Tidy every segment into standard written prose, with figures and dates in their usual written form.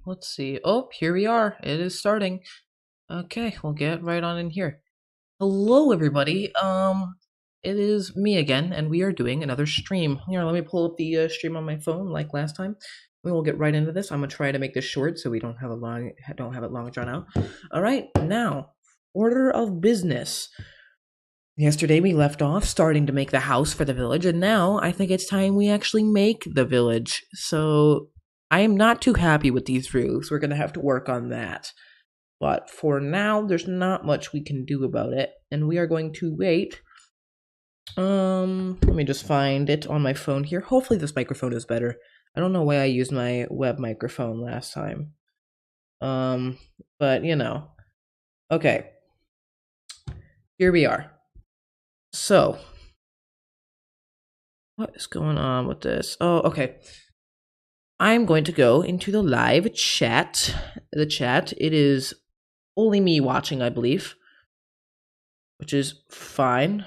Let's see. Oh, here we are. It is starting. Okay, we'll get right on in here. Hello, everybody. It is me again, and we are doing another stream. Here, let me pull up the stream on my phone, like last time. We will get right into this. I'm gonna try to make this short so we don't have it long drawn out. All right, now order of business. Yesterday we left off starting to make the house for the village, and now I think it's time we actually make the village. So I am not too happy with these roofs. We're gonna have to work on that. But for now, there's not much we can do about it, and we are going to wait. Let me just find it on my phone here. Hopefully this microphone is better. I don't know why I used my web microphone last time. But you know. Okay. Here we are. So, what is going on with this? Oh, okay. I'm going to go into the live chat. The chat, it is only me watching, I believe, which is fine.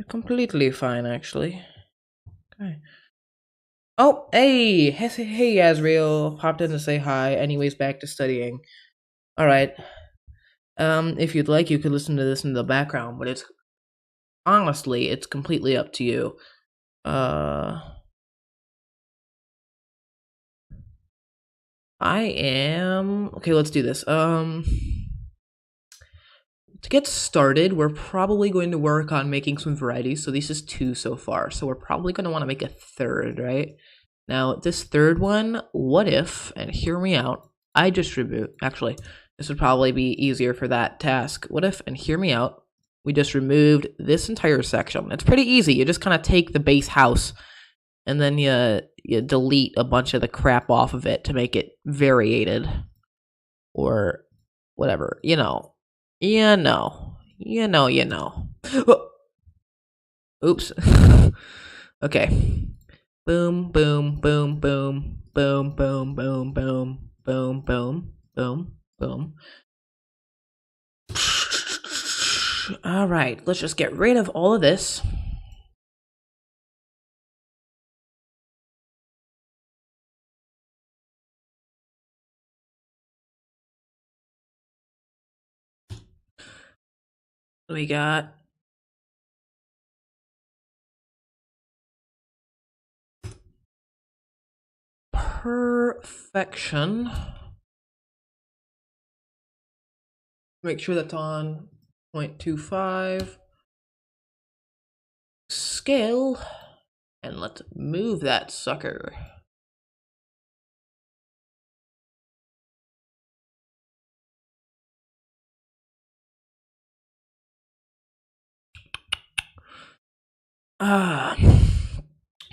Completely fine, actually. Okay. Oh, hey, Azriel, popped in to say hi. Anyways, back to studying. All right. If you'd like, you could listen to this in the background, but it's honestly, it's completely up to you. I am okay. Let's do this. To get started, we're probably going to work on making some varieties. So this is 2 so far. So we're probably going to want to make a third, right? Now, this third one, what if, and hear me out, I distribute, actually, this would probably be easier for that task. What if, and hear me out, we just removed this entire section. It's pretty easy. You just kind of take the base house and then you delete a bunch of the crap off of it to make it variated or whatever, you know. You know. Oops. Okay. Boom, boom, boom, boom, boom, boom, boom, boom, boom, boom, boom, boom. All right, let's just get rid of all of this. We got perfection. Make sure that's on 0.25 scale, and let's move that sucker.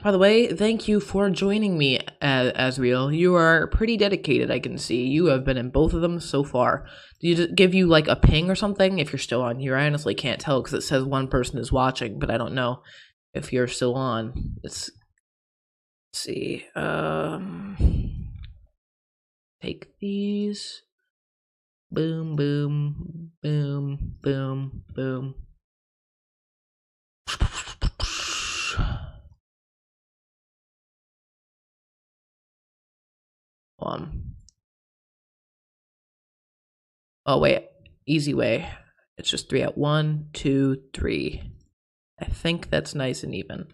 By the way, thank you for joining me, Azriel. You are pretty dedicated, I can see. You have been in both of them so far. Did it give you, like, a ping or something if you're still on here? I honestly can't tell because it says one person is watching, but I don't know if you're still on. Let's see. Take these. Boom, boom, boom, boom, boom. Oh wait, easy way. It's just 3 out. 1, 2, 3. I think that's nice and even.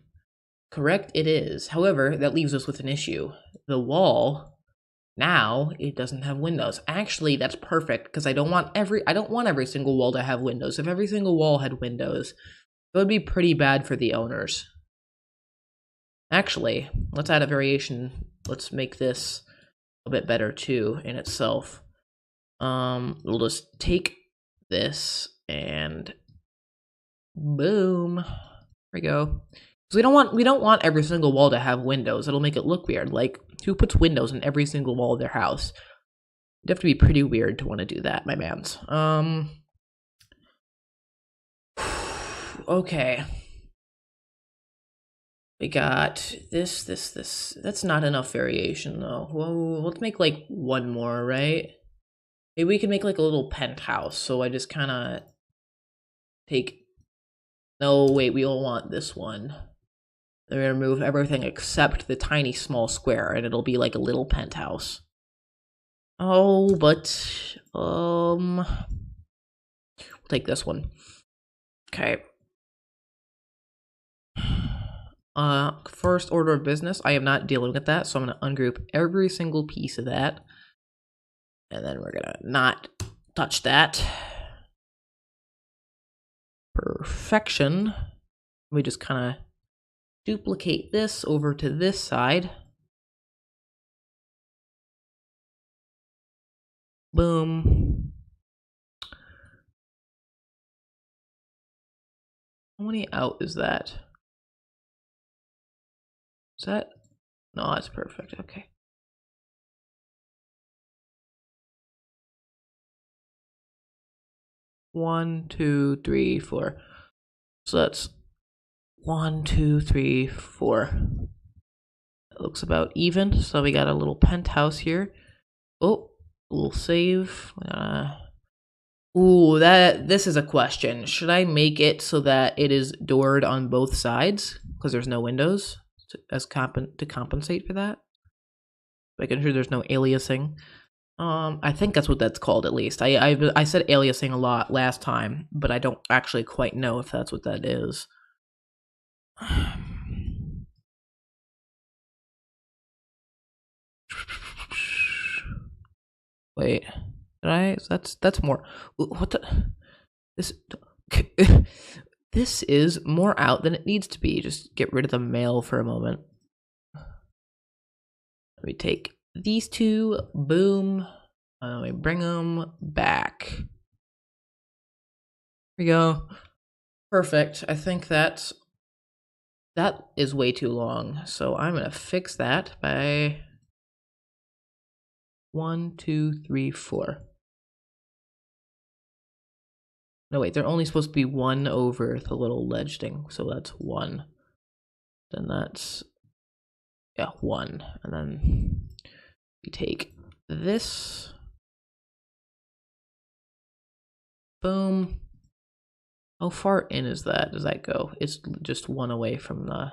Correct, it is. However, that leaves us with an issue. The wall, now it doesn't have windows. Actually, that's perfect because I don't want every single wall to have windows. If every single wall had windows, it would be pretty bad for the owners. Actually, let's add a variation. Let's make this a bit better too in itself. We'll just take this and boom. There we go. So we don't want every single wall to have windows. It'll make it look weird. Like, who puts windows in every single wall of their house? You'd have to be pretty weird to want to do that, my mans. Okay. We got this. That's not enough variation, though. Whoa, let's make, like, one more, right? Maybe we can make, like, a little penthouse, so I just kind of take... No, wait, we all want this one. Then we're gonna remove everything except the tiny small square, and it'll be like a little penthouse. Oh, but we'll take this one. Okay. First order of business, I am not dealing with that, so I'm gonna ungroup every single piece of that. And then we're gonna not touch that. Perfection. We just kind of duplicate this over to this side. Boom. How many out is that? Is that? No, that's perfect. Okay. One, two, three, four. So that's 1, 2, 3, 4. It looks about even. So we got a little penthouse here. Oh, we'll save. Ooh, this is a question. Should I make it so that it is doored on both sides because there's no windows to compensate for that? Making sure there's no aliasing. I think that's what that's called at least. I said aliasing a lot last time, but I don't actually quite know if that's what that is. Wait, did I? That's more. What the? This. This is more out than it needs to be. Just get rid of the mail for a moment. Let me take these two. Boom. We bring them back. Here we go. Perfect. I think that is way too long. So I'm gonna fix that by 1, 2, 3, 4. No, wait, they're only supposed to be 1 over the little ledge thing. So that's 1. Then that's, yeah, 1. And then we take this. Boom. How far in is that? Does that go? It's just 1 away from the...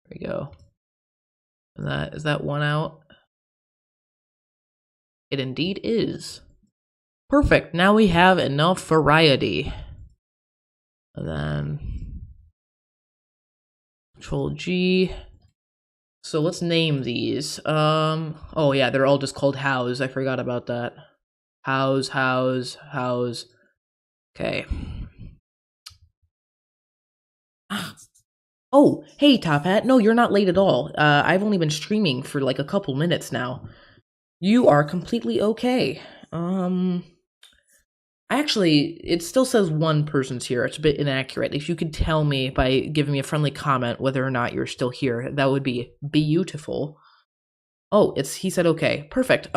There we go. And is that 1 out? It indeed is. Perfect. Now we have enough variety. And then Control G. So let's name these. Oh yeah, they're all just called house. I forgot about that. House, house, house. Okay. Oh, hey, Top Hat. No, you're not late at all. I've only been streaming for like a couple minutes now. You are completely okay. Actually, it still says 1 person's here. It's a bit inaccurate. If you could tell me by giving me a friendly comment whether or not you're still here, that would be beautiful. Oh, he said okay. Perfect.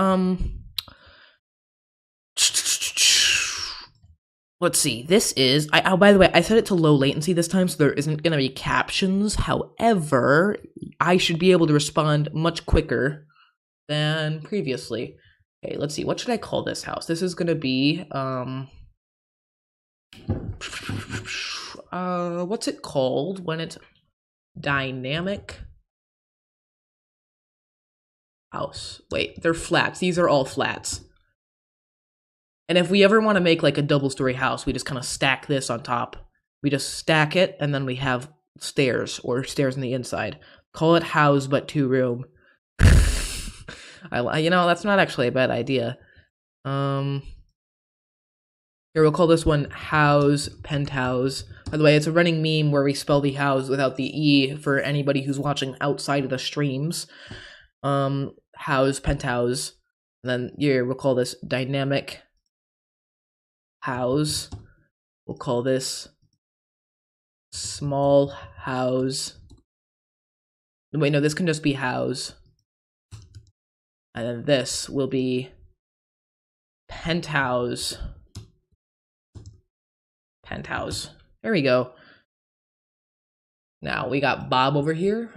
Let's see. This is, oh, by the way, I set it to low latency this time, so there isn't going to be captions. However, I should be able to respond much quicker than previously. Okay, let's see. What should I call this house? This is going to be, what's it called when it's dynamic house? Wait, they're flats. These are all flats. And if we ever want to make like a double-story house, we just kind of stack this on top. We just stack it, and then we have stairs, or stairs on the inside. Call it house, but 2-room. You know, that's not actually a bad idea. Here, we'll call this one house, penthouse. By the way, it's a running meme where we spell the house without the E for anybody who's watching outside of the streams. House, penthouse. And then here, we'll call this dynamic house. We'll call this small house. Wait, no, this can just be house. And then this will be penthouse. Penthouse. There we go. Now, we got Bob over here.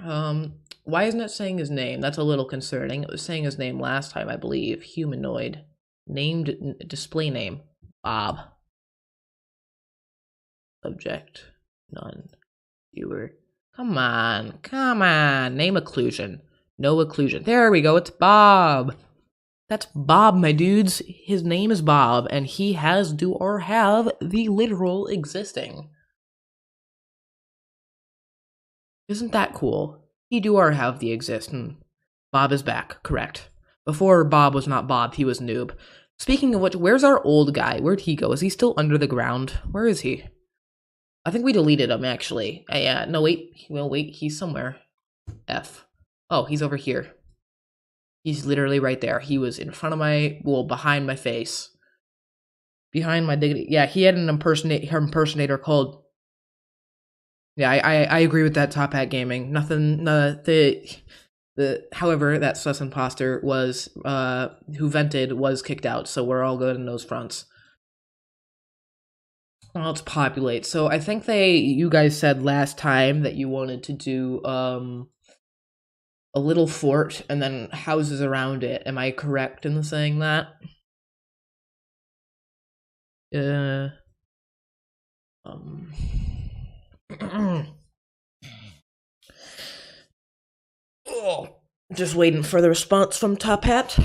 Why isn't it saying his name? That's a little concerning. It was saying his name last time, I believe. Humanoid. Named display name, Bob. Subject, none. Viewer. Come on, come on. Name occlusion. No occlusion. There we go, it's Bob. That's Bob, my dudes. His name is Bob, and he has, do, or have the literal existing. Isn't that cool? He do or have the exist. Bob is back, correct. Before Bob was not Bob, he was Noob. Speaking of which, where's our old guy? Where'd he go? Is he still under the ground? Where is he? I think we deleted him, actually. Yeah, no, wait. Well, wait, he's somewhere. F. Oh, he's over here. He's literally right there. He was in front of my, well, behind my face. Behind my dignity. Yeah, he had an impersonator called... Yeah, I agree with that, Top Hat Gaming. Nothing, however, that sus imposter was, who vented, was kicked out, so we're all good in those fronts. Well, let's populate. So I think you guys said last time that you wanted to do, a little fort and then houses around it. Am I correct in saying that? Oh, just waiting for the response from Top Hat.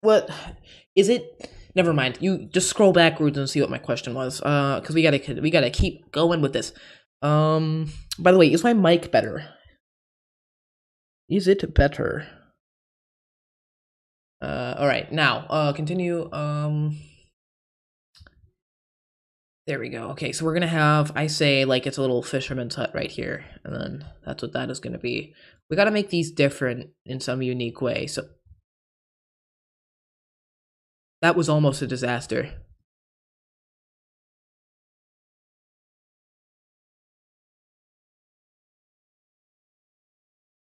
What is it? Never mind. You just scroll backwards and see what my question was. Because we gotta keep going with this. By the way, is my mic better? Is it better? All right. Now, continue. There we go. Okay, so we're gonna have, I say, like, it's a little fisherman's hut right here, and then that's what that is gonna be. We gotta make these different in some unique way. So that was almost a disaster.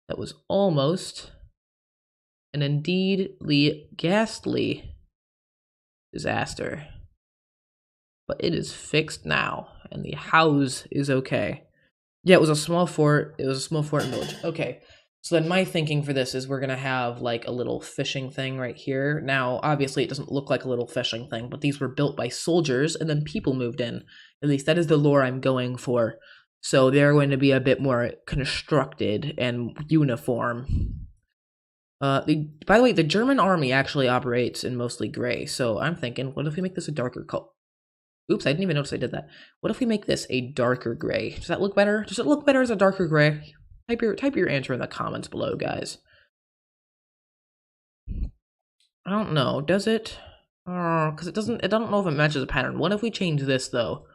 That was almost an indeedly ghastly disaster. But it is fixed now, and the house is okay. Yeah, it was a small fort. It was a small fort and village. Okay. So then my thinking for this is we're going to have like a little fishing thing right here. Now, obviously it doesn't look like a little fishing thing, but these were built by soldiers and then people moved in. At least that is the lore I'm going for. So they're going to be a bit more constructed and uniform. By the way, the German army actually operates in mostly gray. So I'm thinking, what if we make this a darker color? Oops, I didn't even notice I did that. What if we make this a darker gray? Does that look better? Does it look better as a darker gray? Type your answer in the comments below, guys. I don't know. Does it? Because it doesn't. I don't know if it matches a pattern. What if we change this though?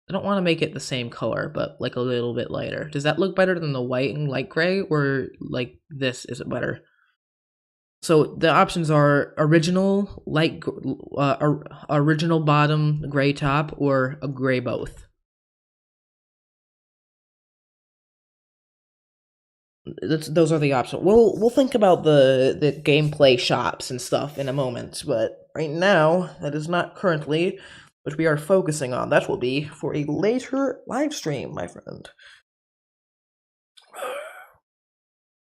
I don't want to make it the same color, but like a little bit lighter. Does that look better than the white and light gray, or like this? Is it better? So the options are original original bottom gray top, or a gray both. Those are the options. We'll think about the gameplay shops and stuff in a moment, but right now that is not currently what we are focusing on. That will be for a later live stream, my friend.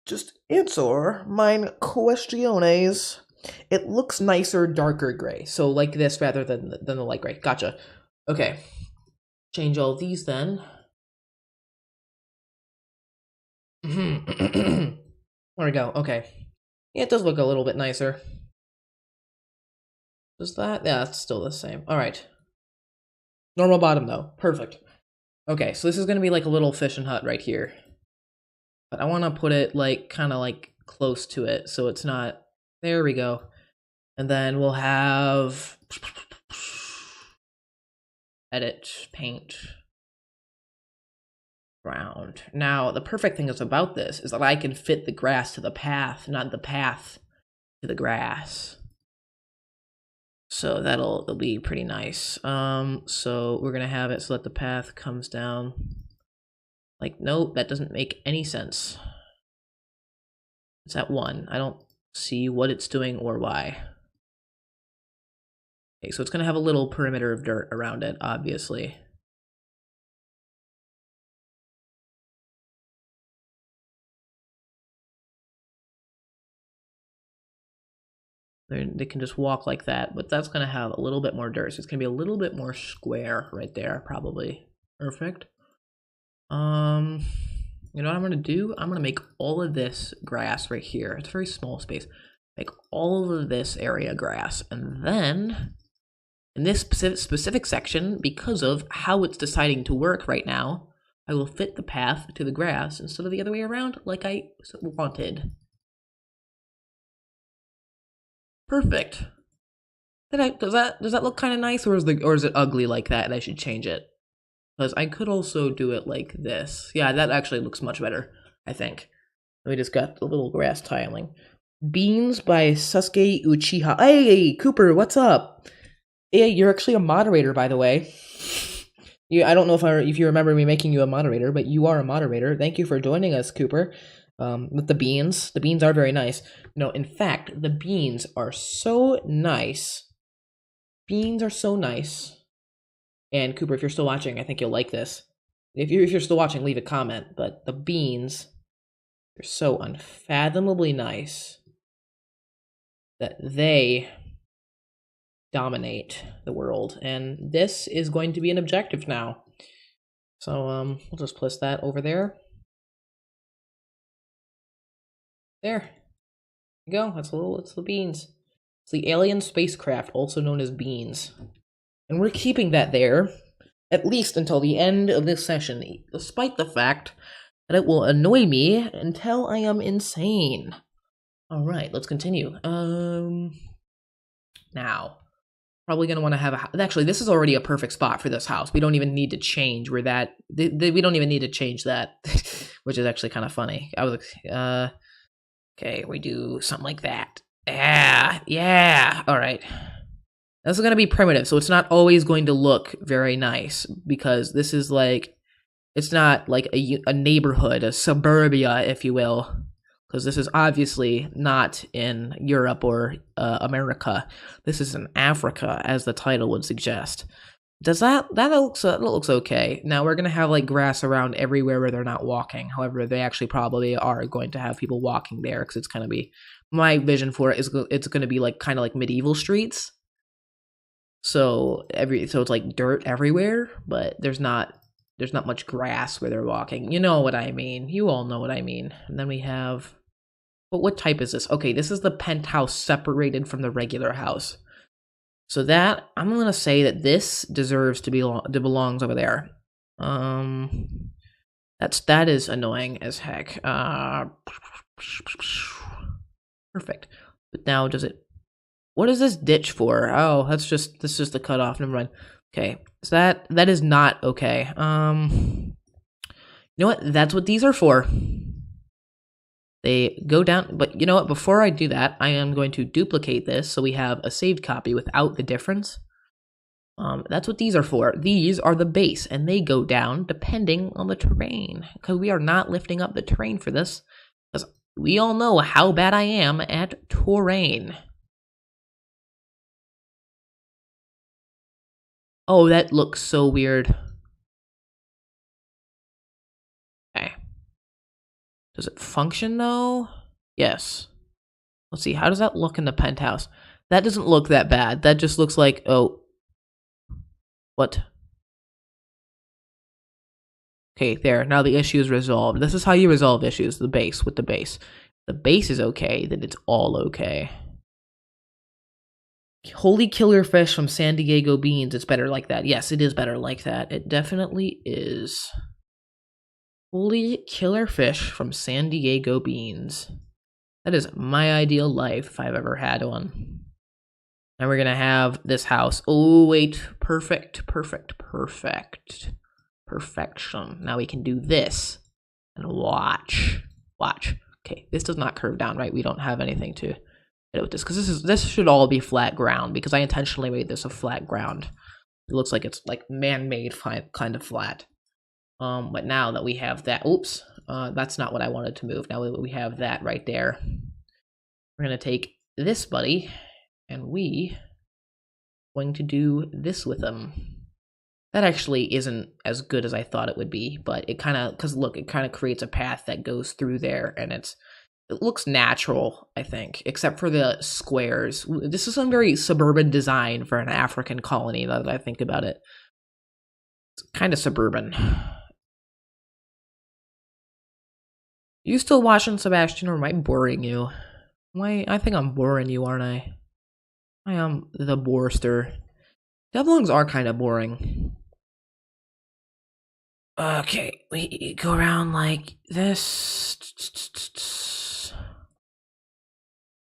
Just answer mine questiones. It looks nicer darker gray, so like this rather than the light gray. Gotcha. Okay, change all these then. There we go. Okay. Yeah, it does look a little bit nicer. Does that? Yeah, it's still the same. All right. Normal bottom, though. Perfect. Okay, so this is going to be like a little fishing hut right here. But I want to put it like kind of like close to it so it's not... There we go. And then we'll have... Edit, paint... Round. Now, the perfect thing is about this is that I can fit the grass to the path, not the path to the grass. So that'll be pretty nice. So we're gonna have it so that the path comes down. Like, nope, that doesn't make any sense. It's at 1. I don't see what it's doing or why. Okay, so it's going to have a little perimeter of dirt around it, obviously. They can just walk like that, but that's going to have a little bit more dirt. So it's going to be a little bit more square right there, probably. Perfect. You know what I'm going to do? I'm going to make all of this grass right here. It's a very small space. Make all of this area grass. And then, in this specific section, because of how it's deciding to work right now, I will fit the path to the grass instead of the other way around, like I wanted. Perfect. Does that look kind of nice, or is it ugly like that, and I should change it? Because I could also do it like this. Yeah, that actually looks much better, I think. We just got a little grass tiling. Beans by Sasuke Uchiha. Hey, Cooper, what's up? Hey, you're actually a moderator, by the way. I don't know if you remember me making you a moderator, but you are a moderator. Thank you for joining us, Cooper. With the beans. The beans are very nice. No, in fact, the beans are so nice. Beans are so nice. And Cooper, if you're still watching, I think you'll like this. If you're still watching, leave a comment. But the beans are so unfathomably nice that they dominate the world. And this is going to be an objective now. So we'll just place that over there. There you go. That's the beans. It's the alien spacecraft, also known as beans. And we're keeping that there, at least until the end of this session, despite the fact that it will annoy me until I am insane. Alright, let's continue. Now, probably going to want to have actually, this is already a perfect spot for this house. We don't even need to change where that, we don't even need to change that, which is actually kind of funny. I was okay, we do something like that. Yeah, alright. This is going to be primitive, so it's not always going to look very nice, because this is like, it's not like a neighborhood, a suburbia, if you will, because this is obviously not in Europe or America. This is in Africa, as the title would suggest. That looks okay. Now we're going to have like grass around everywhere where they're not walking. However, they actually probably are going to have people walking there, because it's going to be, my vision for it is it's going to be like kind of like medieval streets. So it's like dirt everywhere, but there's not much grass where they're walking. You know what I mean. You all know what I mean. And then we have, but what type is this? Okay, this is the penthouse separated from the regular house. So that, I'm gonna say that this deserves to belongs over there. That is annoying as heck. Perfect. But now does it? What is this ditch for? Oh, that's just the cutoff. Never mind. Okay, so that is not okay. You know what? That's what these are for. They go down, but you know what? Before I do that, I am going to duplicate this so we have a saved copy without the difference. That's what these are for. These are the base, and they go down depending on the terrain, because we are not lifting up the terrain for this, because we all know how bad I am at terrain. Oh, that looks so weird. Okay. Does it function though? Yes. Let's see, how does that look in the penthouse? That doesn't look that bad. That just looks like, oh. What? Okay, there. Now the issue is resolved. This is how you resolve issues, with the base. The base is okay, then it's all okay. Holy killer fish from San Diego Beans. It's better like that. Yes, it is better like that. It definitely is. Holy killer fish from San Diego Beans. That is my ideal life if I've ever had one. And we're gonna have this house. Oh, wait. Perfect. Perfection. Now we can do this. And watch. Okay, this does not curve down, right? We don't have anything to hit with this, because this should all be flat ground, because I intentionally made this a flat ground. It looks like it's like man-made kind of flat. But now that we have that, oops, that's not what I wanted to move. Now we have that right there. We're gonna take this buddy, and we going to do this with them. That actually isn't as good as I thought it would be, but it kind of, because look, it kind of creates a path that goes through there, and it looks natural, I think, except for the squares. This is some very suburban design for an African colony, now that I think about it. It's kind of suburban. You still watching, Sebastian, or am I boring you? I think I'm boring you, aren't I? I am the borester. Devlogs are kind of boring. Okay, we go around like this.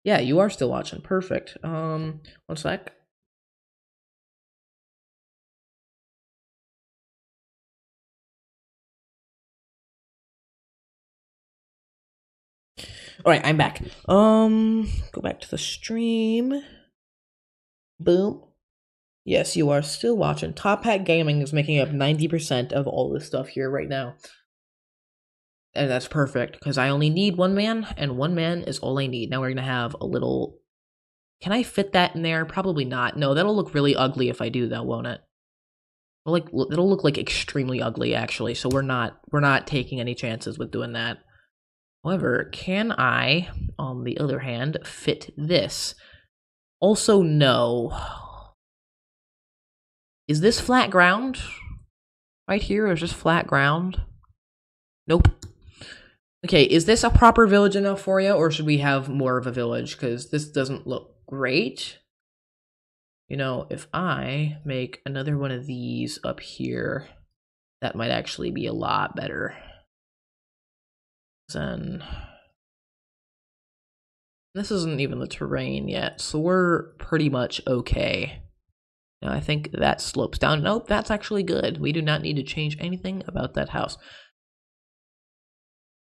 Yeah, you are still watching. Perfect. 1 sec. Alright, I'm back. Go back to the stream. Boom. Yes, you are still watching. Top Hat Gaming is making up 90% of all this stuff here right now. And that's perfect, because I only need one man, and one man is all I need. Now we're going to have a little... Can I fit that in there? Probably not. No, that'll look really ugly if I do that, won't it? It'll look like extremely ugly, actually, so we're not taking any chances with doing that. However, can I, on the other hand, fit this? Also, no. Is this flat ground? Right here, or is this flat ground? Nope. Okay, is this a proper village enough for you, or should we have more of a village? Because this doesn't look great. You know, if I make another one of these up here, that might actually be a lot better. Then this isn't even the terrain yet, so we're pretty much okay. Now I think that slopes down. Nope, that's actually good. We do not need to change anything about that house.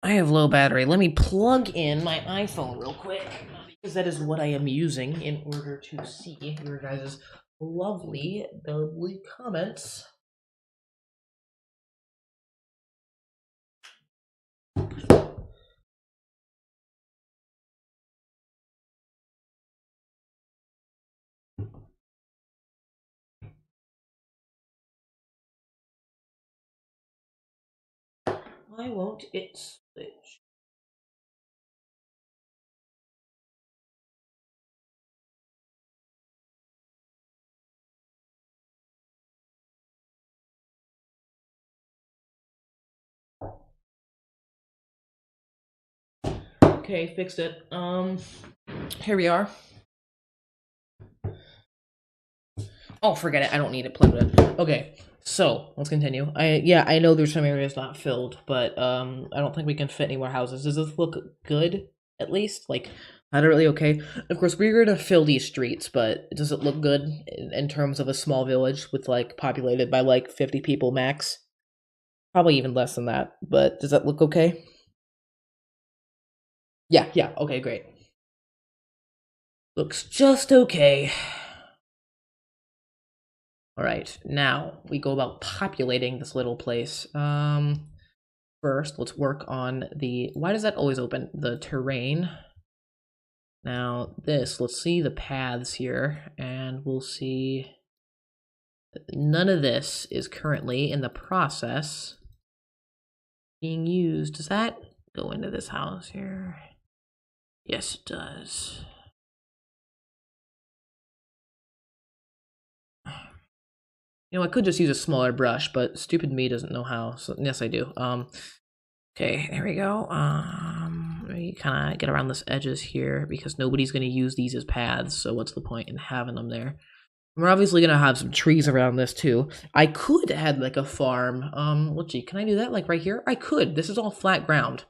I have low battery. Let me plug in my iPhone real quick, because that is what I am using in order to see your guys' lovely comments. Why won't it switch? Okay, fixed it. Here we are. Oh, forget it. I don't need it plugged in. Okay, so let's continue. I know there's some areas not filled, but I don't think we can fit any more houses. Does this look good? At least, like, not really okay. Of course, we're gonna fill these streets, but does it look good in terms of a small village with like populated by like 50 people max? Probably even less than that. But does that look okay? Yeah. Okay, great. Looks just okay. Alright, now we go about populating this little place. First, let's work on the... Why does that always open? The terrain. Now, let's see the paths here, and we'll see... None of this is currently in the process being used. Does that go into this house here? Yes, it does. You know, I could just use a smaller brush, but stupid me doesn't know how. So yes, I do. Okay, there we go. We kind of get around this edges here because nobody's going to use these as paths. So what's the point in having them there? We're obviously going to have some trees around this too. I could add like a farm. Let's see. Can I do that like right here? I could. This is all flat ground.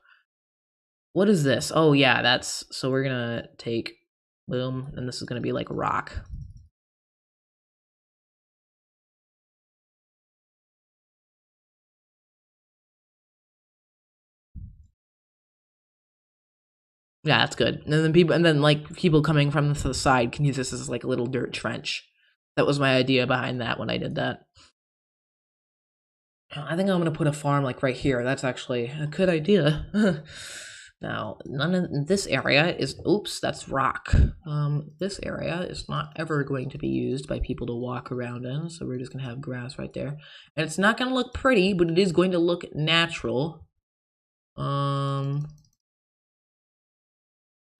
What is this? Oh yeah, so we're going to take boom, and this is going to be like rock. Yeah, that's good. And then people coming from the side can use this as like a little dirt trench. That was my idea behind that when I did that. I think I'm gonna put a farm like right here. That's actually a good idea. Now, none of this area is, oops, that's rock. This area is not ever going to be used by people to walk around in, so we're just gonna have grass right there. And it's not gonna look pretty, but it is going to look natural. But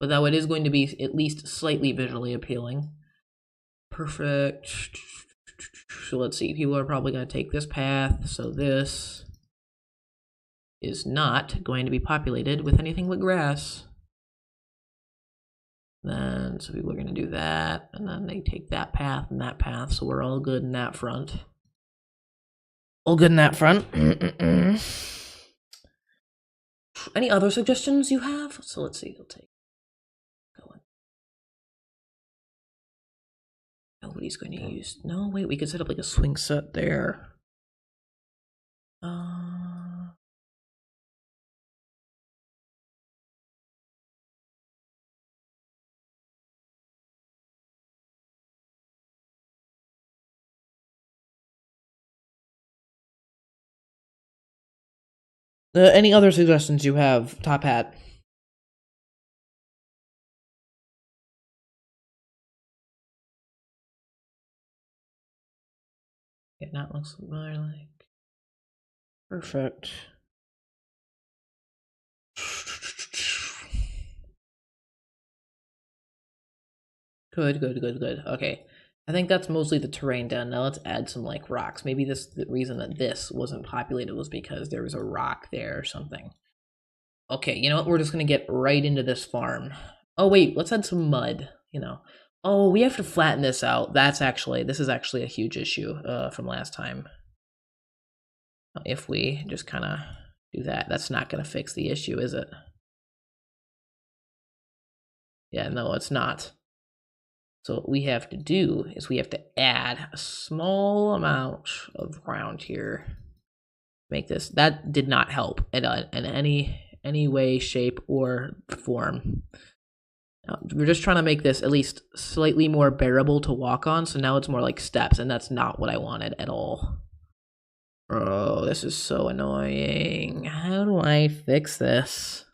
though it is going to be at least slightly visually appealing. Perfect. So let's see, people are probably gonna take this path, so this is not going to be populated with anything but grass. Then, so people are going to do that, and then they take that path and that path, so we're all good in that front. All good in that front. Any other suggestions you have? So let's see, we'll take. Nobody's going to use. No, wait, we could set up like a swing set there. Any other suggestions you have, Top Hat? Yeah, that looks more like perfect. Good. Okay. I think that's mostly the terrain done. Now let's add some like rocks. Maybe the reason that this wasn't populated was because there was a rock there or something. Okay, you know what? We're just gonna get right into this farm. Oh wait, let's add some mud, you know. Oh, we have to flatten this out. This is actually a huge issue from last time. If we just kind of do that, that's not gonna fix the issue, is it? Yeah, no, it's not. So what we have to do is we have to add a small amount of ground here. Make this. That did not help in any way, shape, or form. We're just trying to make this at least slightly more bearable to walk on, so now it's more like steps, and that's not what I wanted at all. Oh, this is so annoying. How do I fix this?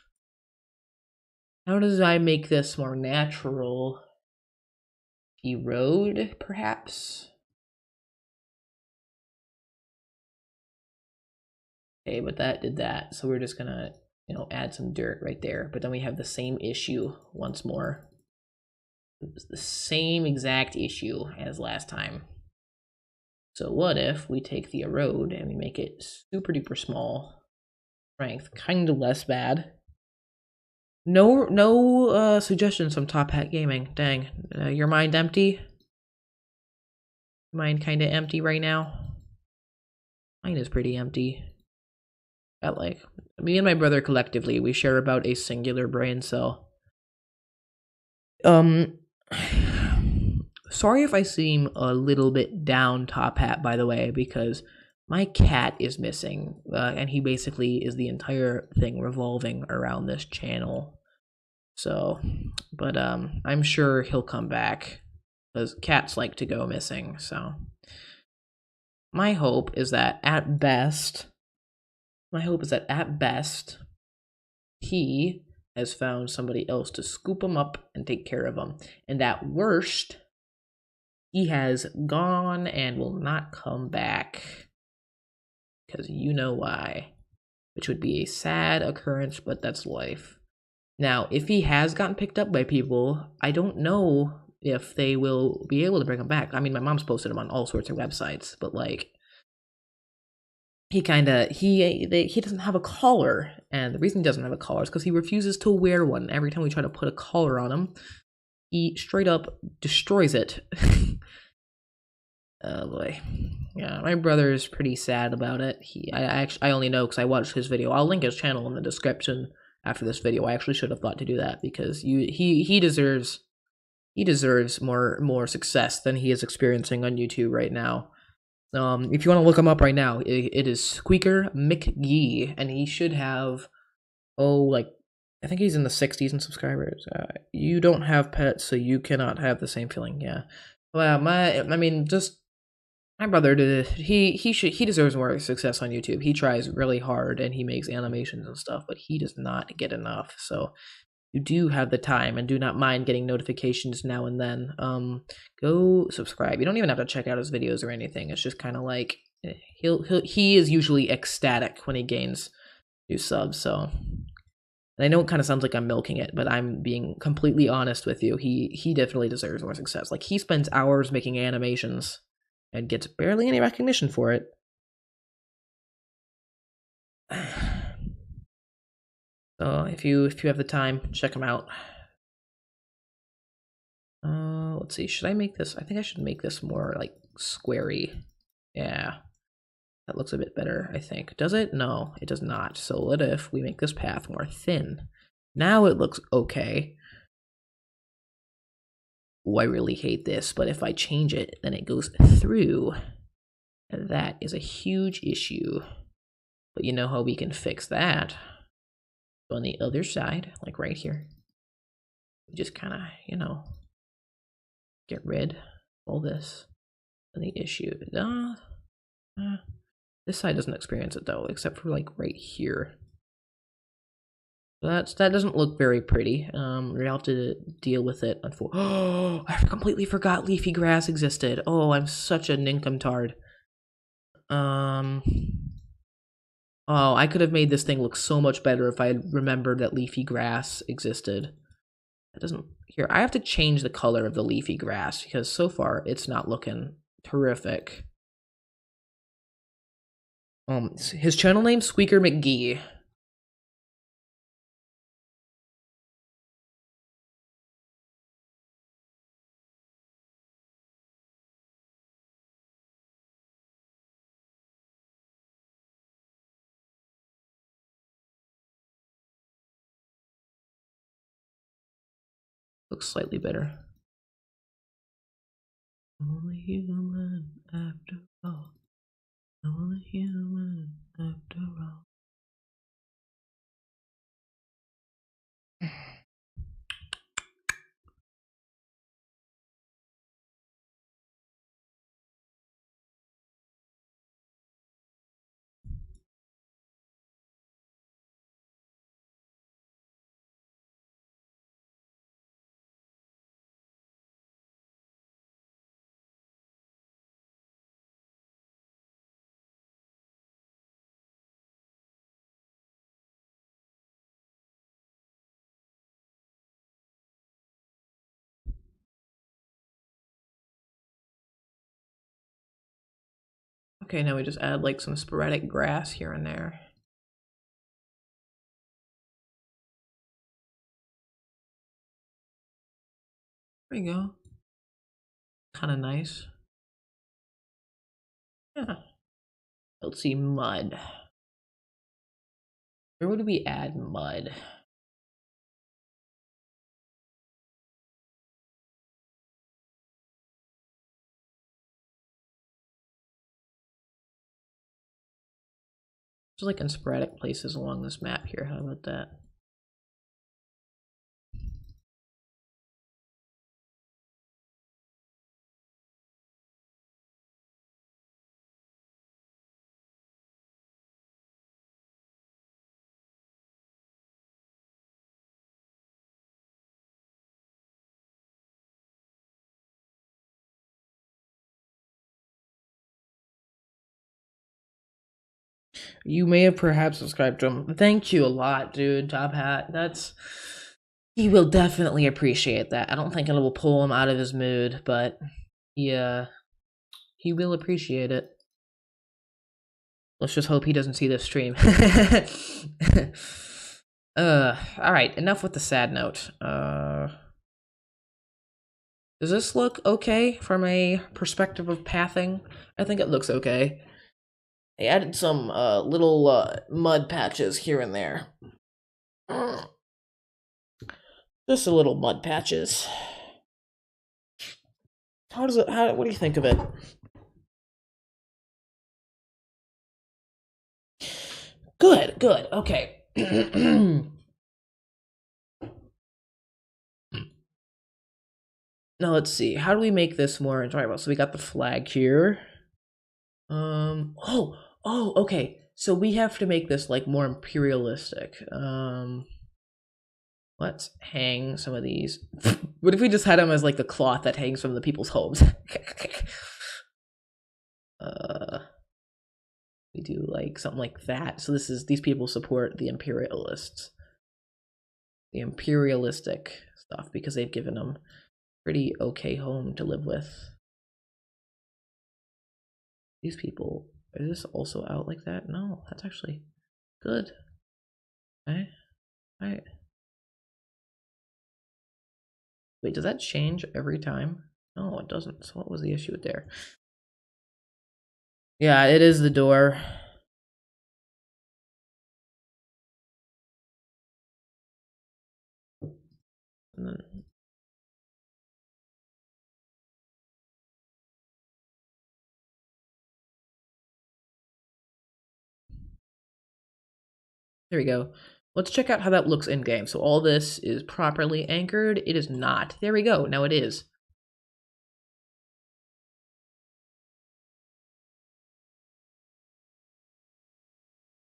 How does I make this more natural? Erode, perhaps? Okay, but that did that, so we're just gonna, you know, add some dirt right there. But then we have the same issue once more. It was the same exact issue as last time. So what if we take the erode and we make it super duper small? Strength, kind of less bad. No suggestions from Top Hat Gaming. Dang, your mind empty? Mind kind of empty right now? Mine is pretty empty. Got like, me and my brother collectively, we share about a singular brain cell. Sorry if I seem a little bit down, Top Hat, by the way, because my cat is missing, and he basically is the entire thing revolving around this channel. So, but I'm sure he'll come back, because cats like to go missing, so. My hope is that at best, he has found somebody else to scoop him up and take care of him. And at worst, he has gone and will not come back. Because you know why. Which would be a sad occurrence, but that's life. Now, if he has gotten picked up by people, I don't know if they will be able to bring him back. I mean, my mom's posted him on all sorts of websites, but like, he doesn't have a collar, and the reason he doesn't have a collar is because he refuses to wear one. Every time we try to put a collar on him, he straight up destroys it. Oh boy. Yeah, my brother is pretty sad about it. I only know because I watched his video. I'll link his channel in the description after this video. I actually should have thought to do that because he deserves more success than he is experiencing on YouTube right now. If you want to look him up right now, it is Squeaker McGee, and he should have, I think he's in the 60s in subscribers. You don't have pets, so you cannot have the same feeling. Yeah. Well, My brother did. He deserves more success on YouTube. He tries really hard and he makes animations and stuff, but he does not get enough. So you do have the time and do not mind getting notifications now and then. Go subscribe. You don't even have to check out his videos or anything. It's just kind of like he is usually ecstatic when he gains new subs. So, and I know it kind of sounds like I'm milking it, but I'm being completely honest with you. He definitely deserves more success. Like he spends hours making animations and gets barely any recognition for it. So if you have the time, check him out. Let's see. Should I make this? I think I should make this more like squarey. Yeah, that looks a bit better. I think. Does it? No, it does not. So what if we make this path more thin? Now it looks okay. Oh, I really hate this, but if I change it, then it goes through. And that is a huge issue. But you know how we can fix that? On the other side, like right here, we just kind of, you know, get rid of all this. And the issue, this side doesn't experience it though, except for like right here. That doesn't look very pretty. We have to deal with it. Oh, I completely forgot leafy grass existed. Oh, I'm such a nincomtard. Oh, I could have made this thing look so much better if I had remembered that leafy grass existed. It doesn't. Here, I have to change the color of the leafy grass because so far it's not looking terrific. His channel name Squeaker McGee. Looks slightly better. I'm only human after all. I'm only human after all. Okay, now we just add like some sporadic grass here and there. There we go. Kind of nice. Yeah. Let's see, mud. Where would we add mud? Just like in sporadic places along this map here. How about that? You may have perhaps subscribed to him. Thank you a lot, dude. Top Hat. He will definitely appreciate that. I don't think it will pull him out of his mood, but yeah, he will appreciate it. Let's just hope he doesn't see this stream. Alright, enough with the sad note. Does this look okay from a perspective of pathing? I think it looks okay. I added some little mud patches here and there. Just a little mud patches. What do you think of it? Good, okay. Now let's see, how do we make this more enjoyable? So we got the flag here. Oh, okay. So we have to make this like more imperialistic. Let's hang some of these. What if we just had them as like the cloth that hangs from the people's homes? uh, we do like something like that. So these people support the imperialists, the imperialistic stuff because they've given them pretty okay home to live with. These people, is this also out like that? No, that's actually good. Okay, all right. Wait, does that change every time? No, it doesn't. So what was the issue there? Yeah, it is the door. And then there we go. Let's check out how that looks in game. So all this is properly anchored. It is not. There we go. Now it is.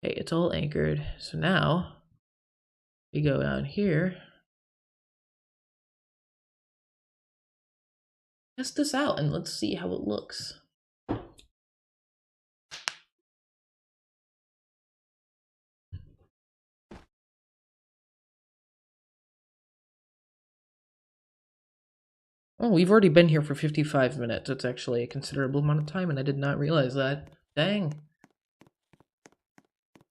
Okay, it's all anchored. So now we go down here. Test this out and let's see how it looks. Oh, we've already been here for 55 minutes. It's actually a considerable amount of time, and I did not realize that. Dang.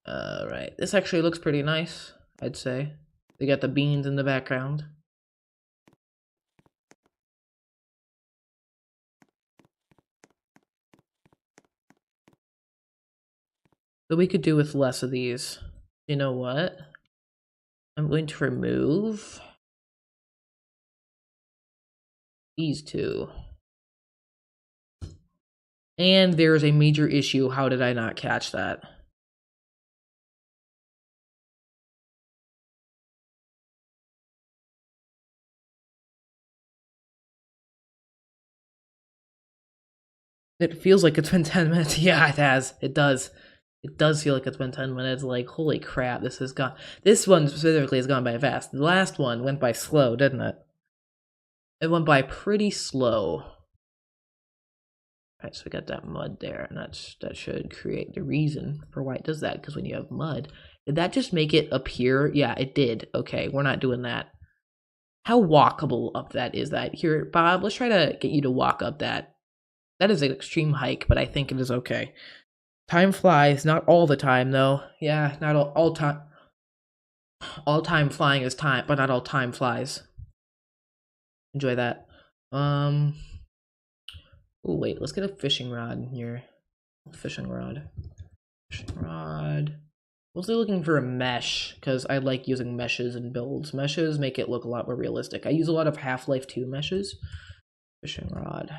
Alright. This actually looks pretty nice, I'd say. They got the beans in the background. But we could do with less of these. You know what? I'm going to remove these two. And there's a major issue. How did I not catch that? It feels like it's been 10 minutes. Yeah, it has. It does. It does feel like it's been 10 minutes. Like, holy crap, this has gone. This one specifically has gone by fast. The last one went by slow, didn't it? It went by pretty slow. Alright, so we got that mud there, and that should create the reason for why it does that, because when you have mud, did that just make it appear? Yeah, it did. Okay, we're not doing that. How walkable up that is that? Here, Bob, let's try to get you to walk up that. That is an extreme hike, but I think it is okay. Time flies, not all the time, though. Yeah, not all time. All time flying is time, but not all time flies. Enjoy that. Oh, wait, let's get a fishing rod here. Fishing rod. Fishing rod. Mostly looking for a mesh, because I like using meshes in builds. Meshes make it look a lot more realistic. I use a lot of Half-Life 2 meshes. Fishing rod.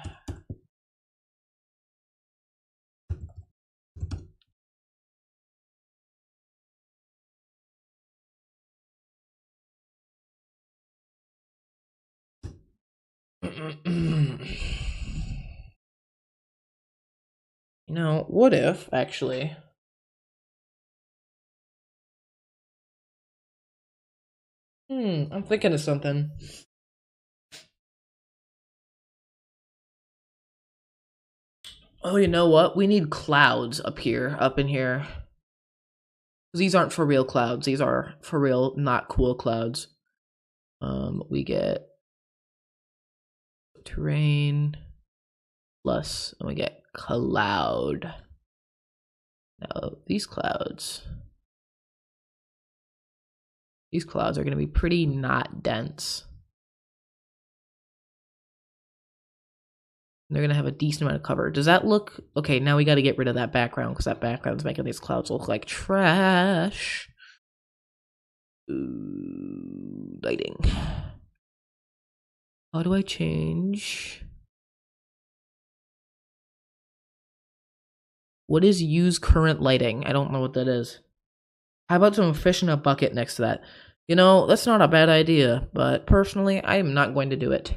You know, what if, actually... I'm thinking of something. Oh, you know what? We need clouds up here, up in here. These aren't for real clouds. These are for real, not cool clouds. We get terrain plus, and we get cloud. Now, these clouds are going to be pretty not dense. They're going to have a decent amount of cover. Does that look... Okay, now we got to get rid of that background, because that background's making these clouds look like trash. Ooh, lighting. How do I change? What is use current lighting? I don't know what that is. How about some fish in a bucket next to that? You know, that's not a bad idea, but personally, I am not going to do it.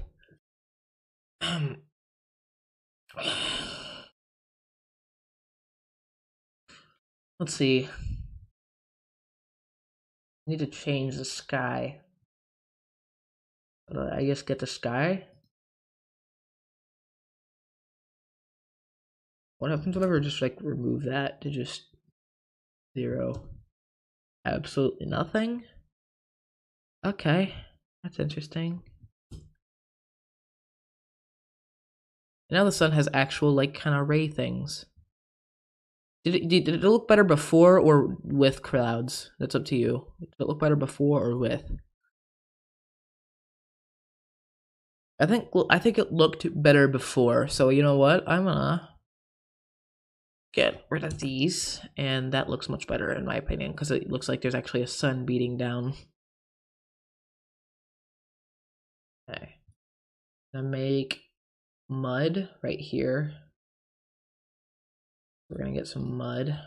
Let's see. I need to change the sky. I guess get the sky. What happens whenever I just like remove that to just 0? Absolutely nothing. Okay, that's interesting. Now the sun has actual like kind of ray things. Did it look better before or with clouds? That's up to you. Did it look better before or with? I think it looked better before. So you know what? I'm gonna get rid of these, and that looks much better in my opinion because it looks like there's actually a sun beating down. Okay, I'm gonna make mud right here. We're gonna get some mud.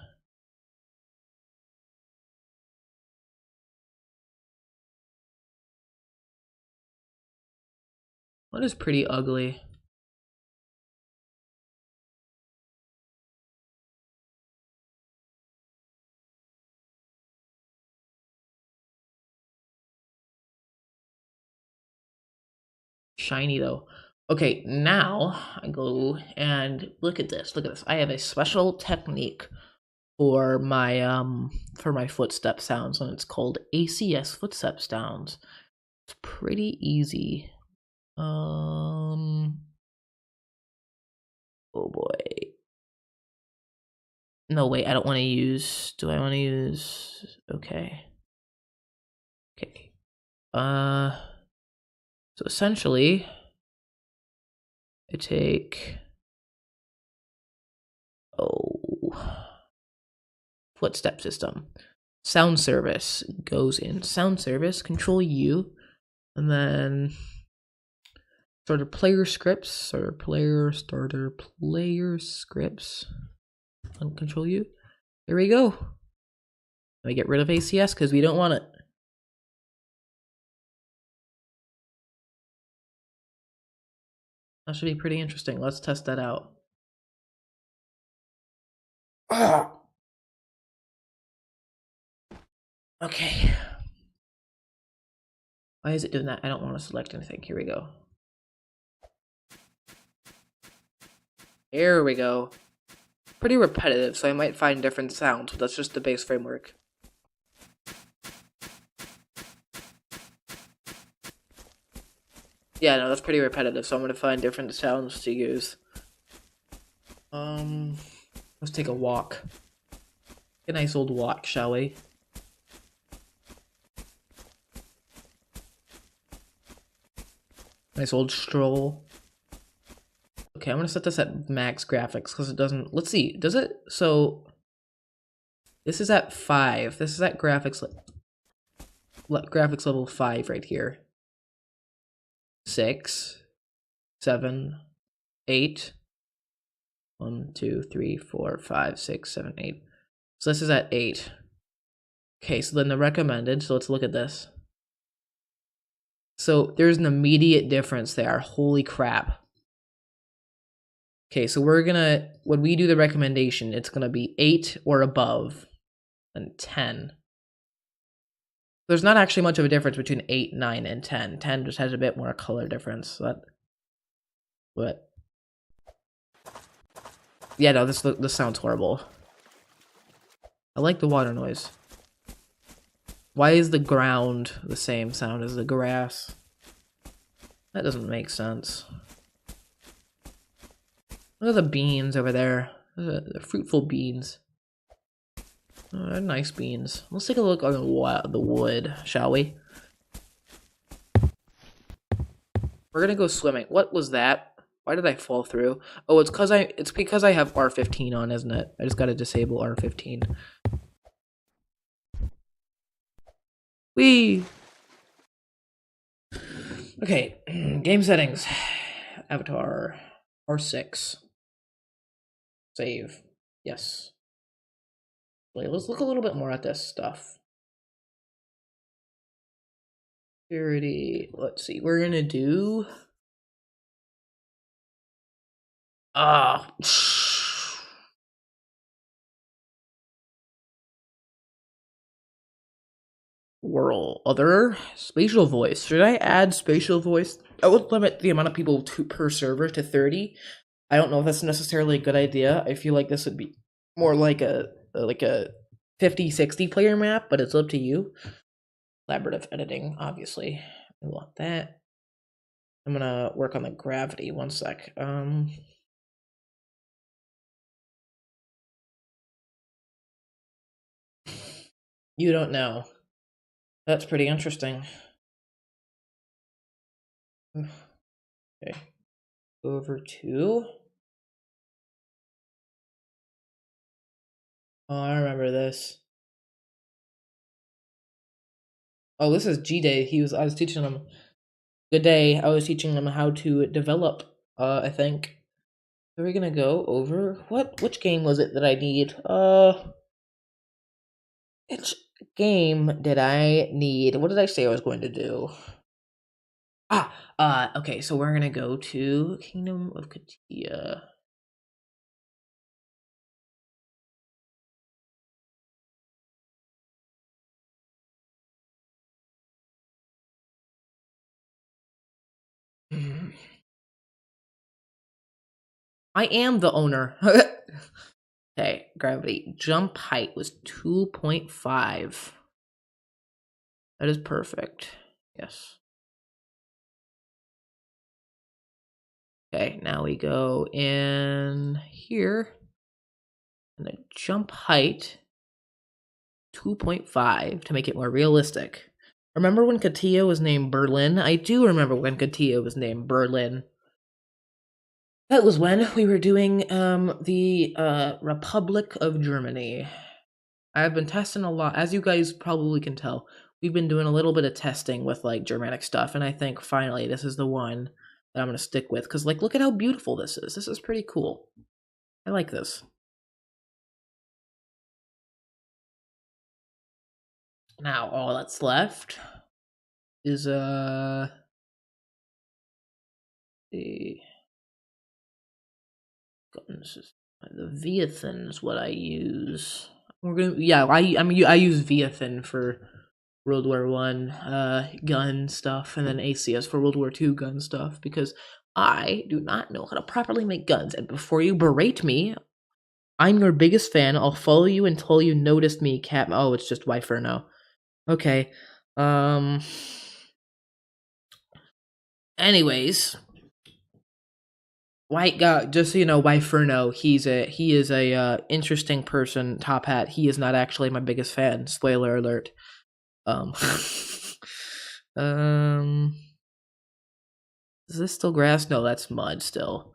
Mud is pretty ugly. Shiny though. Okay, now I go and look at this. Look at this. I have a special technique for my footstep sounds, and it's called ACS footstep sounds. It's pretty easy. Oh boy. No, wait, I don't want to use. Do I want to use? Okay. Okay. So essentially, I take. Footstep system. Sound service goes in sound service, control U, and then starter player scripts, starter player scripts, and control U. There we go. I get rid of ACS because we don't want it. That should be pretty interesting. Let's test that out. Okay. Why is it doing that? I don't want to select anything. Here we go. There we go. Pretty repetitive, so I might find different sounds, but that's just the base framework. Yeah, no, that's pretty repetitive, so I'm gonna find different sounds to use. Let's take a walk. A nice old walk, shall we? Nice old stroll. Okay, I'm gonna set this at max graphics because it doesn't. Let's see. Does it? So this is at 5. This is at graphics level 5 right here. 6, 7, 8. 1, 2, 3, 4, 5, 6, 7, 8. So this is at 8. Okay, so then the recommended. So let's look at this. So there's an immediate difference there. Holy crap. Okay, so we're gonna, when we do the recommendation, it's gonna be 8 or above and 10. There's not actually much of a difference between 8, 9, and 10. 10 just has a bit more color difference. So but yeah, no, this sounds horrible. I like the water noise. Why is the ground the same sound as the grass? That doesn't make sense. Look at the beans over there. The fruitful beans. Oh, they're nice beans. Let's take a look on the wood, shall we? We're gonna go swimming. What was that? Why did I fall through? Oh, it's because I have R15 on, isn't it? I just gotta disable R15. Whee! Okay, game settings. Avatar. R6. Save. Yes. Wait, let's look a little bit more at this stuff. Security. Let's see. We're gonna do. World. Other spatial voice. Should I add spatial voice? I would limit the amount of people per server to 30. I don't know if that's necessarily a good idea. I feel like this would be more like a 50-60 player map, but it's up to you. Collaborative editing, obviously. I want that. I'm gonna work on the gravity. One sec. You don't know. That's pretty interesting. Okay. Over to. Oh, I remember this. Oh, this is G Day. I was teaching him. Good day. I was teaching him how to develop. I think. Are we gonna go over which game was it that I need? Which game did I need? What did I say I was going to do? Okay, so we're gonna go to Kingdom of Katia. I am the owner. Okay, gravity. Jump height was 2.5. That is perfect. Yes. Okay, now we go in here. And the jump height 2.5 to make it more realistic. Remember when Katia was named Berlin? I do remember when Katia was named Berlin. That was when we were doing the Republic of Germany. I've been testing a lot, as you guys probably can tell. We've been doing a little bit of testing with like Germanic stuff, and I think finally this is the one that I'm gonna stick with. Cause like, look at how beautiful this is. This is pretty cool. I like this. Now all that's left is the guns. The Viathan is what I use. We're gonna I use Viathan for World War One gun stuff, and then ACS for World War Two gun stuff, because I do not know how to properly make guns. And before you berate me, I'm your biggest fan. I'll follow you until you notice me, Cat. Oh, it's just Wyferno. Okay. Anyways, White guy. Just so you know, Wyferno. He is a interesting person. Top Hat. He is not actually my biggest fan. Spoiler alert. Um. Is this still grass? No, that's mud still.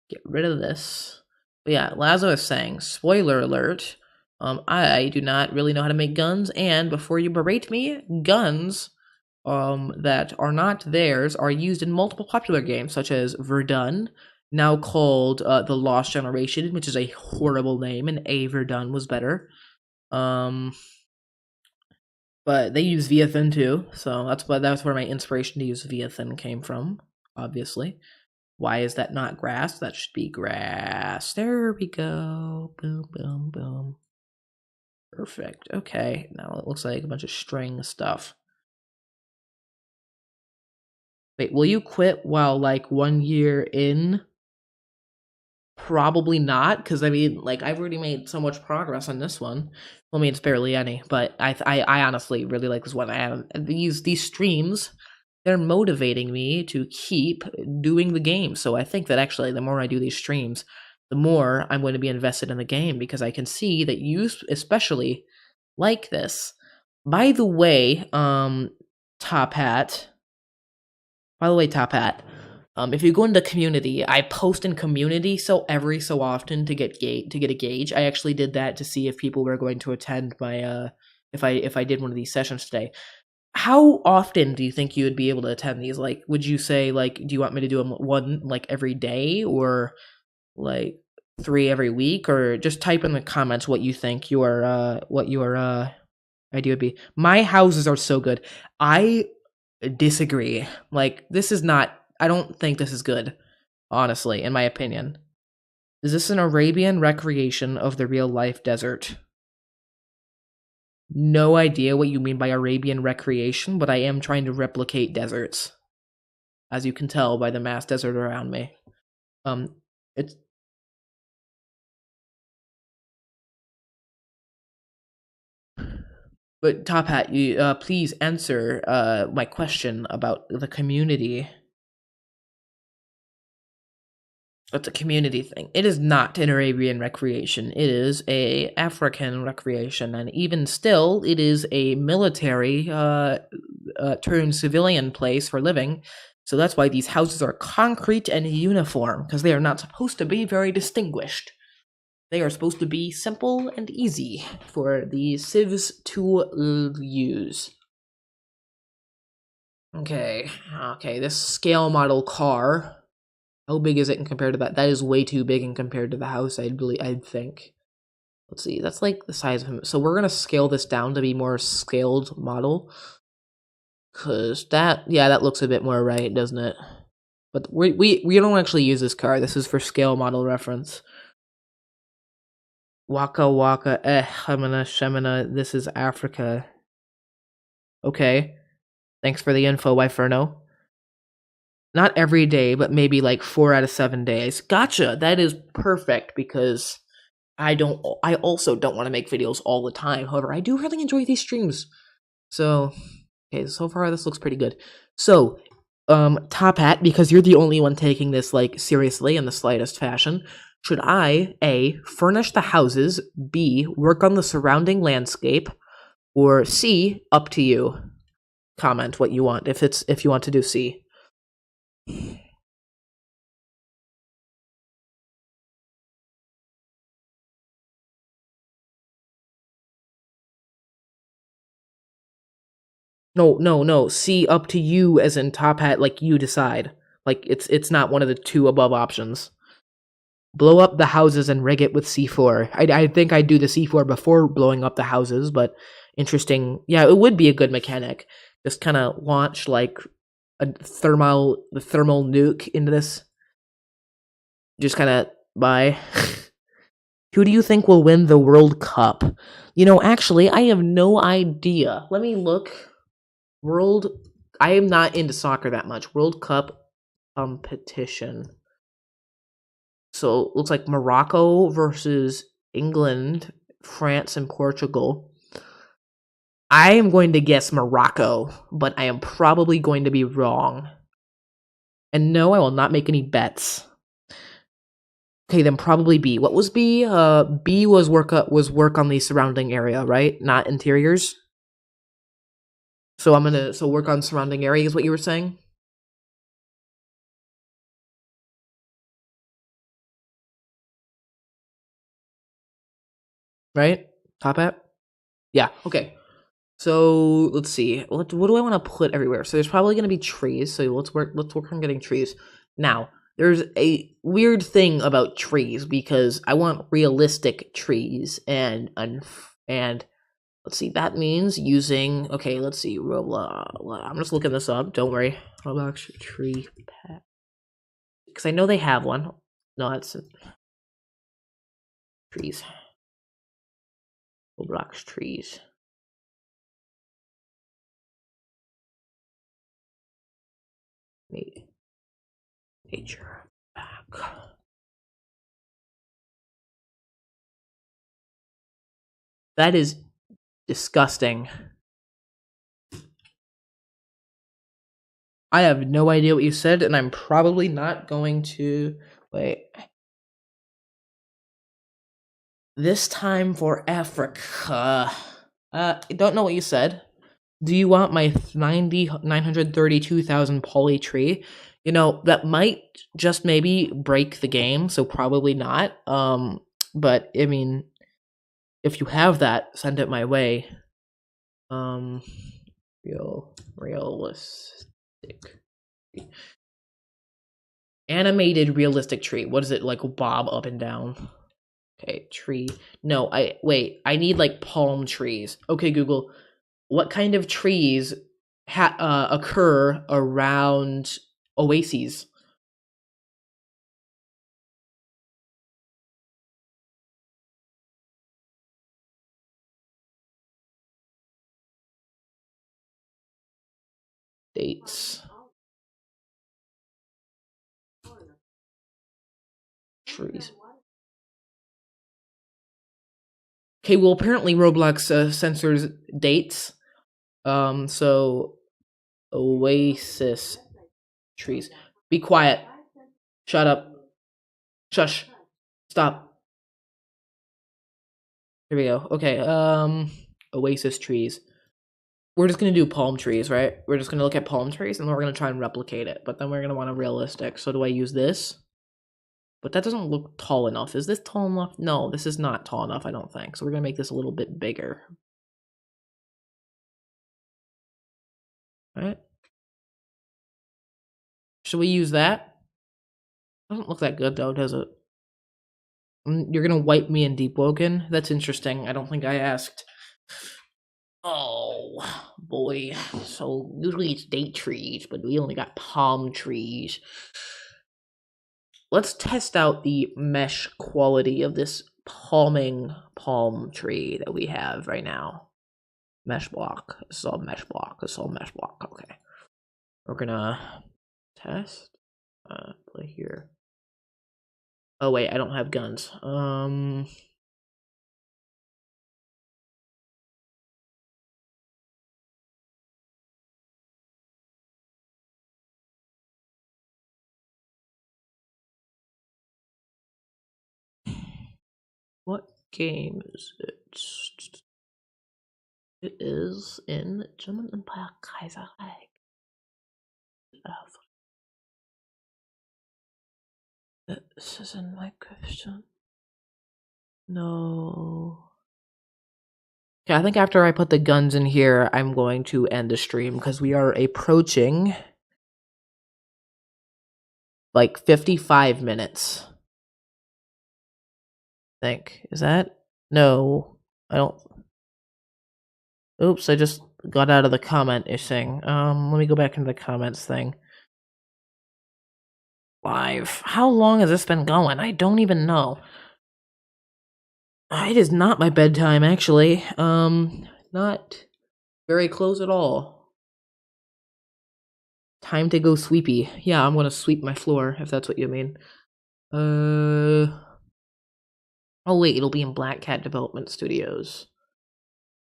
Get rid of this. But yeah, Lazo is saying, spoiler alert, I do not really know how to make guns, and before you berate me, guns that are not theirs are used in multiple popular games, such as Verdun, now called The Lost Generation, which is a horrible name, and A Verdun was better. But they use Viathan too, so that's where my inspiration to use Viathan came from, obviously. Why is that not grass? That should be grass. There we go. Boom, boom, boom. Perfect. Okay, now it looks like a bunch of string stuff. Wait, will you quit while like 1 year in? Probably not, because I mean, like, I've already made so much progress on this one. Well, I mean, it's barely any, but I honestly really like this one. I have these streams. They're motivating me to keep doing the game. So I think that actually, the more I do these streams, the more I'm going to be invested in the game, because I can see that you especially like this. By the way, Top Hat. By the way, Top Hat. If you go into community, I post in community every so often to get a gauge. I actually did that to see if people were going to attend my if I did one of these sessions today. How often do you think you would be able to attend these? Like, would you say like, do you want me to do them one like every day, or like 3 every week, or just type in the comments what you think your idea would be. My houses are so good. I disagree. Like, this is not. I don't think this is good, honestly, in my opinion. Is this an Arabian recreation of the real life desert? no idea what you mean by Arabian recreation, but I am trying to replicate deserts, as you can tell by the mass desert around me. It's But Top Hat, you please answer my question about the community. It's a community thing. It is not an Arabian recreation. It is a African recreation, and even still, it is a military turned civilian place for living. So that's why these houses are concrete and uniform, because they are not supposed to be very distinguished. They are supposed to be simple and easy for the civs to use. Okay, this scale model car. How big is it in compared to that? That is way too big in compared to the house, I'd think. Let's see, that's like the size of him. So we're gonna scale this down to be more scaled model. Cause that looks a bit more right, doesn't it? But we don't actually use this car. This is for scale model reference. Waka waka Hemina Shemina, this is Africa. Okay. Thanks for the info, Wiferno. Not every day, but maybe like 4 out of 7 days. Gotcha. That is perfect because I also don't want to make videos all the time. However, I do really enjoy these streams. So, okay, so far this looks pretty good. So, Top Hat, because you're the only one taking this like seriously in the slightest fashion, should I A, furnish the houses, B, work on the surrounding landscape, or C, up to you. Comment what you want if you want to do C. No. C, up to you, as in Top Hat. Like you decide. Like it's not one of the two above options. Blow up the houses and rig it with C4. I think I'd do the C4 before blowing up the houses, but interesting. Yeah, it would be a good mechanic. Just kind of launch like the thermal nuke into this. Just kind of bye. Who do you think will win the World Cup? Actually, I have no idea. Let me look. I am not into soccer that much. World Cup competition. So it looks like Morocco versus England, France, and Portugal. I am going to guess Morocco, but I am probably going to be wrong. And no, I will not make any bets. Okay, then probably B. What was B? B was work on the surrounding area, right? Not interiors. So work on surrounding area is what you were saying? Right? Top hat? Yeah, okay. So let's see. What do I want to put everywhere? So there's probably going to be trees. So let's work on getting trees. Now, there's a weird thing about trees because I want realistic trees and let's see. That means using let's see. Roblox. I'm just looking this up. Don't worry. Roblox tree pack. Because I know they have one. No, that's trees. Roblox trees. Nature back. That is disgusting. I have no idea what you said, and I'm probably not going to wait. This time for Africa. I don't know what you said. Do you want my 932,000 poly tree? That might just maybe break the game, so probably not. But I mean, if you have that, send it my way. Realistic. Animated realistic tree. What is it like? Bob up and down. Okay, tree. No, I need like palm trees. Okay, Google. What kind of trees occur around oases? dates. Trees. Okay, well apparently Roblox censors dates. So oasis trees. Be quiet. Shut up. Shush. Stop. Here we go. Okay, oasis trees. We're just gonna do palm trees, right? We're just gonna look at palm trees and then we're gonna try and replicate it. But then we're gonna want a realistic. So do I use this? But that doesn't look tall enough. Is this tall enough? No, this is not tall enough, I don't think. So we're gonna make this a little bit bigger. Alright. Should we use that? Doesn't look that good though, does it? You're gonna wipe me in Deep Woken? That's interesting. I don't think I asked. Oh boy. So usually it's date trees, but we only got palm trees. Let's test out the mesh quality of this palm tree that we have right now. Mesh block. This is all mesh block. This is all mesh block. Okay. We're gonna test. Play here. Oh wait, I don't have guns. What game is it? It is in German Empire Kaiserreich. This is in my question. No. Okay, I think after I put the guns in here, I'm going to end the stream because we are approaching like 55 minutes. I think. Is that? No. I don't. Oops, I just got out of the comment-ish thing. Let me go back into the comments thing. Live. How long has this been going? I don't even know. It is not my bedtime, actually. Not very close at all. Time to go sweepy. Yeah, I'm gonna sweep my floor, if that's what you mean. Oh wait, it'll be in Black Cat Development Studios.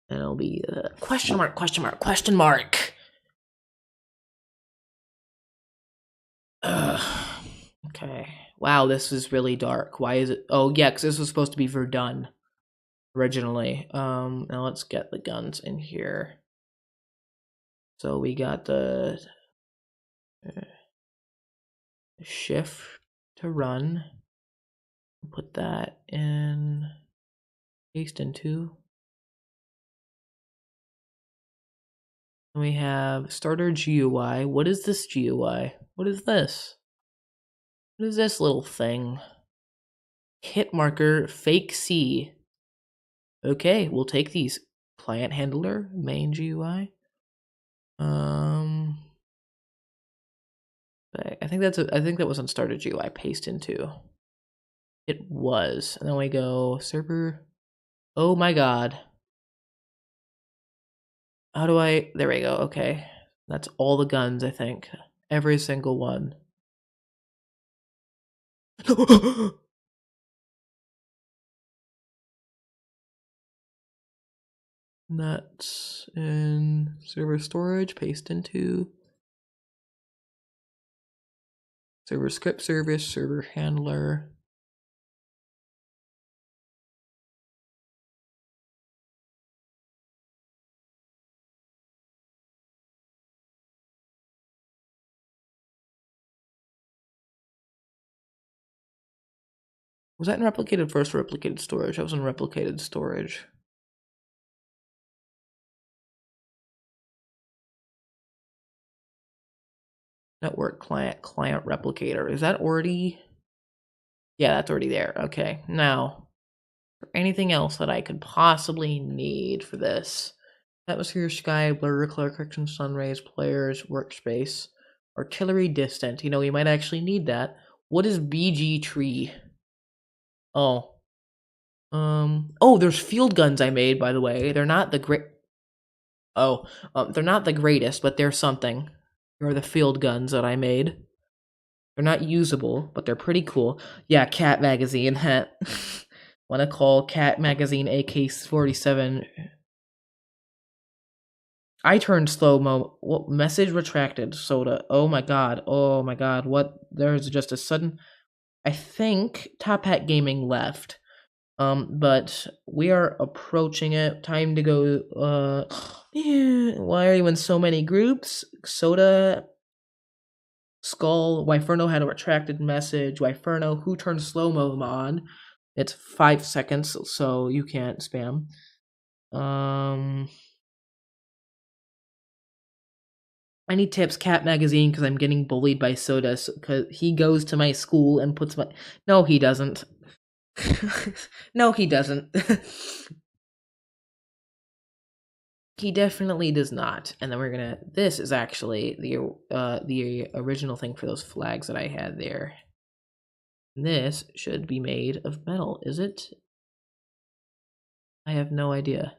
And it'll be, question mark, question mark, question mark! Okay. Wow, this is really dark. Why is it? Oh, yeah, because this was supposed to be Verdun originally. Now let's get the guns in here. So we got the shift to run. Put that in, paste into. And we have starter GUI. What is this GUI? What is this? What is this little thing? Hit marker, fake C. Okay, we'll take these. Client handler, main GUI. I think that was on starter GUI. Paste into. It was, and then we go server. Oh my god. How do I? There we go. Okay, that's all the guns. I think every single one. That's in server storage, paste into server script service, server handler. Was that in replicated first or replicated storage? I was in replicated storage. Network client replicator. Is that already? Yeah, that's already there. Okay, now, for anything else that I could possibly need for this, atmosphere, sky, blur, color correction, sun rays, players, workspace, artillery distant. You know, we might actually need that. What is BG tree? Oh. Oh, there's field guns I made, by the way. They're not the great. Oh, they're not the greatest, but they're something. Here are the field guns that I made. They're not usable, but they're pretty cool. Yeah, Cat Magazine. Wanna call Cat Magazine AK-47. I turned slow-mo. What message retracted? Soda. Oh my god. Oh my god. What? There's just a sudden. I think Top Hat Gaming left. But we are approaching it. Time to go. Why are you in so many groups? Soda, Skull, Wyferno had a retracted message. Wyferno, who turned slow-mo on? It's 5 seconds, so you can't spam. I need tips, Cat Magazine, because I'm getting bullied by Soda, because he goes to my school and puts my... No, he doesn't. No, he doesn't. He definitely does not. And then we're gonna... This is actually the original thing for those flags that I had there. This should be made of metal, is it? I have no idea.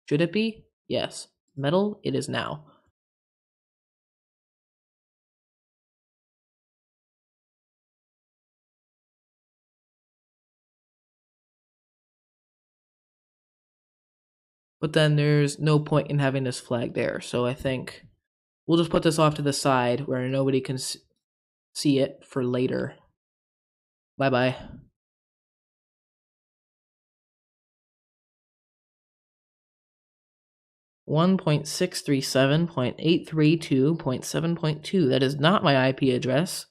Should it be? Yes. Metal, it is now. But then there's no point in having this flag there, so I think we'll just put this off to the side where nobody can see it for later. Bye-bye. .637.832.7.2. That is not my IP address.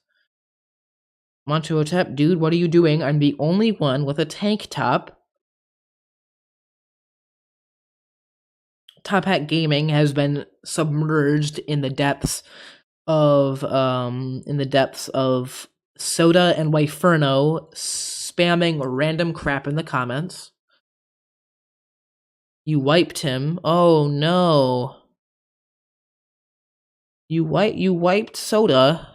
Montuotep, dude, what are you doing? I'm the only one with a tank top. Top Hat Gaming has been submerged in the depths of Soda and Wyferno spamming random crap in the comments. You wiped him. Oh no. You wiped Soda.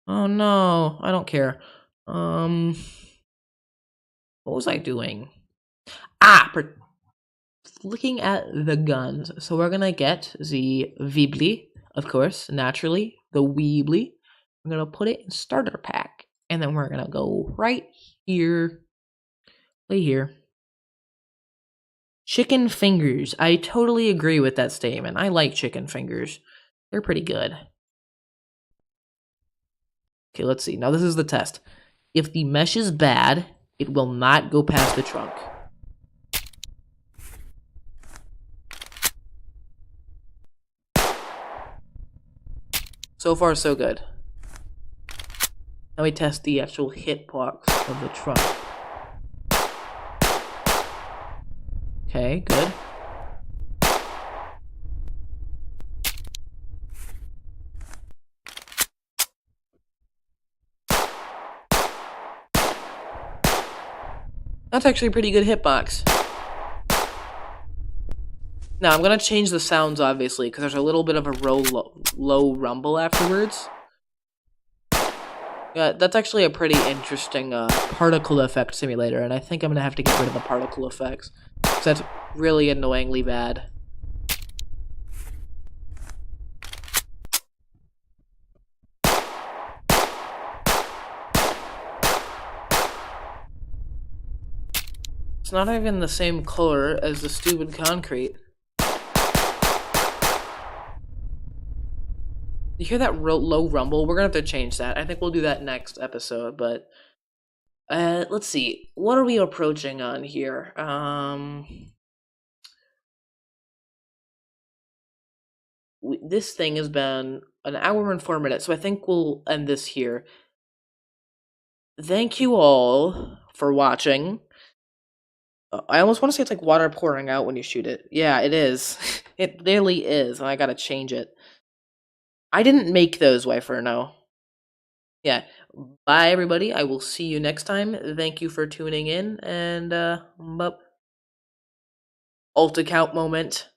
Oh no, I don't care. What was I doing? Looking at the guns. So we're gonna get the Weebly, of course, naturally, the Weebly. I'm gonna put it in starter pack, and then we're gonna go right here. Play here. Chicken fingers. I totally agree with that statement. I like chicken fingers. They're pretty good. Okay, let's see. Now this is the test. If the mesh is bad, it will not go past the trunk. So far, so good. Now we test the actual hitbox of the trunk. Okay, good. That's actually a pretty good hitbox. Now, I'm going to change the sounds, obviously, because there's a little bit of a low rumble afterwards. Yeah, that's actually a pretty interesting particle effect simulator, and I think I'm going to have to get rid of the particle effects, because that's really annoyingly bad. It's not even the same color as the stupid concrete. You hear that low rumble? We're gonna have to change that. I think we'll do that next episode, but let's see. What are we approaching on here? This thing has been an hour and 4 minutes, so I think we'll end this here. Thank you all for watching. I almost want to say it's like water pouring out when you shoot it. Yeah, it is. It really is, and I gotta change it. I didn't make those, Wyferno. Yeah. Bye, everybody. I will see you next time. Thank you for tuning in, and alt account moment.